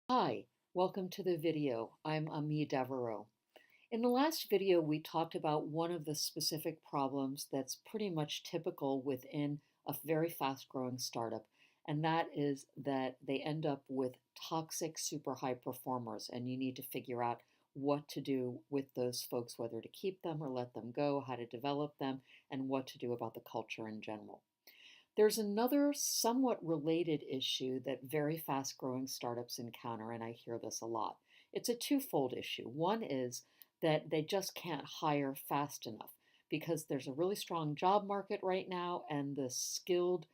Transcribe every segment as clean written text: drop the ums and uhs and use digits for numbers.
Hi, welcome to the video. I'm Ami Devereaux. In the last video, we talked about one of the specific problems that's pretty much typical within a very fast-growing startup, and that is that they end up with toxic super high performers, and you need to figure out what to do with those folks, whether to keep them or let them go, how to develop them, and what to do about the culture in general. There's another somewhat related issue that very fast growing startups encounter, and I hear this a lot. It's a twofold issue. One is that they just can't hire fast enough because there's a really strong job market right now, and the skilled,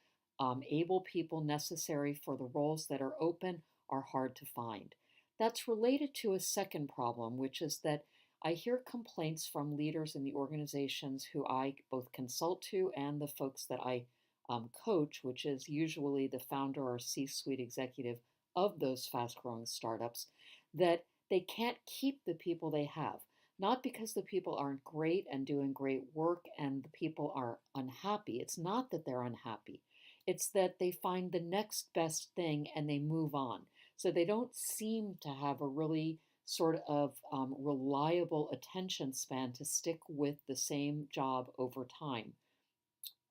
able people necessary for the roles that are open are hard to find. That's related to a second problem, which is that I hear complaints from leaders in the organizations who I both consult to and the folks that I coach, which is usually the founder or C suite executive of those fast growing startups, that they can't keep the people they have. Not because the people aren't great and doing great work and the people are unhappy. It's not that they're unhappy. It's that they find the next best thing and they move on. So they don't seem to have a really sort of reliable attention span to stick with the same job over time,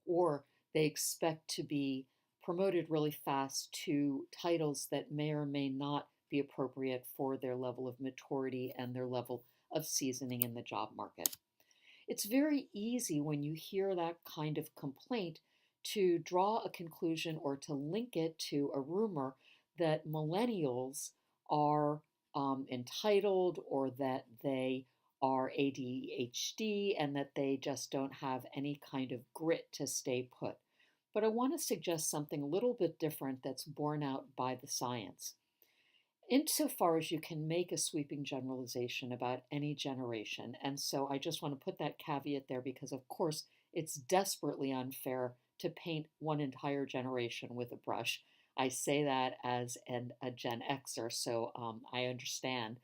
or they expect to be promoted really fast to titles that may or may not be appropriate for their level of maturity and their level of seasoning in the job market. It's very easy when you hear that kind of complaint to draw a conclusion or to link it to a rumor that millennials are entitled, or that they are ADHD and that they just don't have any kind of grit to stay put. But I want to suggest something a little bit different that's borne out by the science. Insofar as you can make a sweeping generalization about any generation, and so I just want to put that caveat there because, of course, it's desperately unfair to paint one entire generation with a brush. I say that as a Gen Xer, so I understand.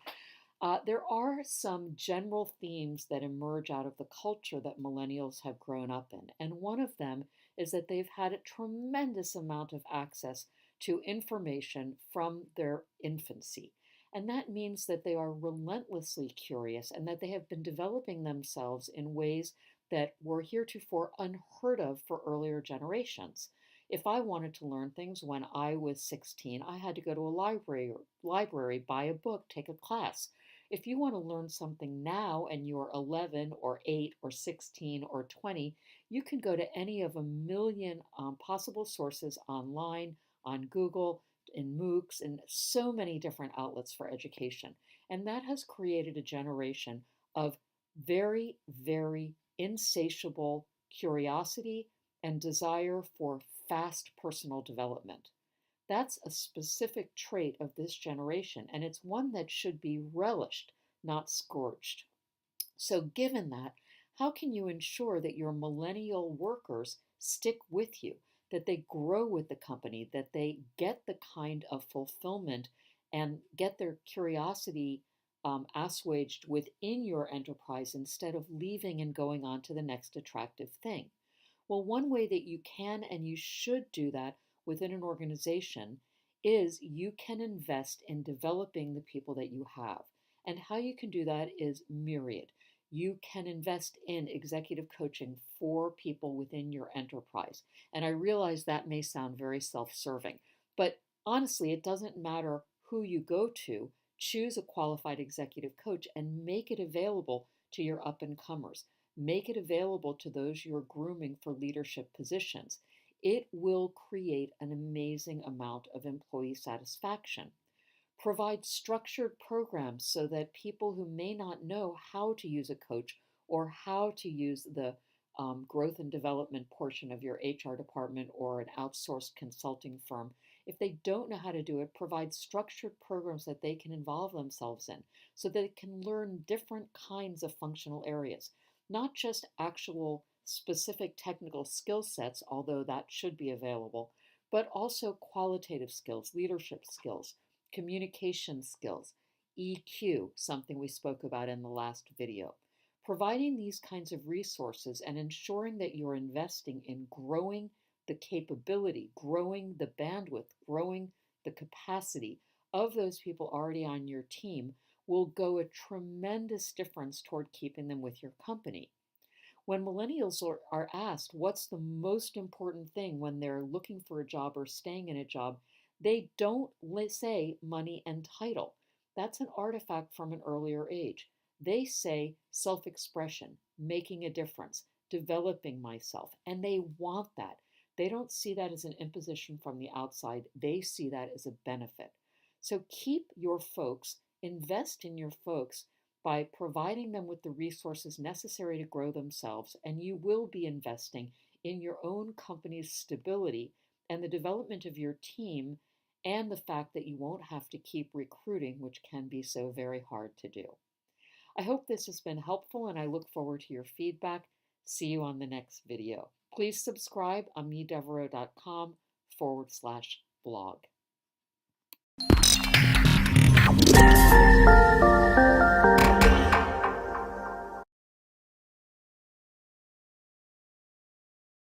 There are some general themes that emerge out of the culture that millennials have grown up in, and one of them is that they've had a tremendous amount of access to information from their infancy. And that means that they are relentlessly curious and that they have been developing themselves in ways that were heretofore unheard of for earlier generations. If I wanted to learn things when I was 16, I had to go to a library, buy a book, take a class. If you want to learn something now and you're 11 or 8 or 16 or 20, you can go to any of a million possible sources online, on Google, in MOOCs, and so many different outlets for education. And that has created a generation of very, very insatiable curiosity and desire for fast personal development. That's a specific trait of this generation, and it's one that should be relished, not scourged. So, given that, how can you ensure that your millennial workers stick with you, that they grow with the company, that they get the kind of fulfillment and get their curiosity assuaged within your enterprise instead of leaving and going on to the next attractive thing? Well, one way that you can and you should do that within an organization is you can invest in developing the people that you have. And how you can do that is myriad. You can invest in executive coaching for people within your enterprise. And I realize that may sound very self serving, but honestly, it doesn't matter who you go to. Choose a qualified executive coach and make it available to your up and comers. Make it available to those you're grooming for leadership positions. It will create an amazing amount of employee satisfaction. Provide structured programs so that people who may not know how to use a coach or how to use the growth and development portion of your HR department or an outsourced consulting firm, if they don't know how to do it, provide structured programs that they can involve themselves in so that they can learn different kinds of functional areas, not just actual specific technical skill sets, although that should be available, but also qualitative skills, leadership skills, communication skills, EQ, something we spoke about in the last video. Providing these kinds of resources and ensuring that you're investing in growing the capability, growing the bandwidth, growing the capacity of those people already on your team will go a tremendous difference toward keeping them with your company. When millennials are asked what's the most important thing when they're looking for a job or staying in a job, they don't say money and title. That's an artifact from an earlier age. They say self expression, making a difference, developing myself, and they want that. They don't see that as an imposition from the outside, they see that as a benefit. So keep your folks, invest in your folks by providing them with the resources necessary to grow themselves, and you will be investing in your own company's stability and the development of your team, and the fact that you won't have to keep recruiting, which can be so very hard to do. I hope this has been helpful, and I look forward to your feedback. See you on the next video. Please subscribe, amidevereaux.com/blog.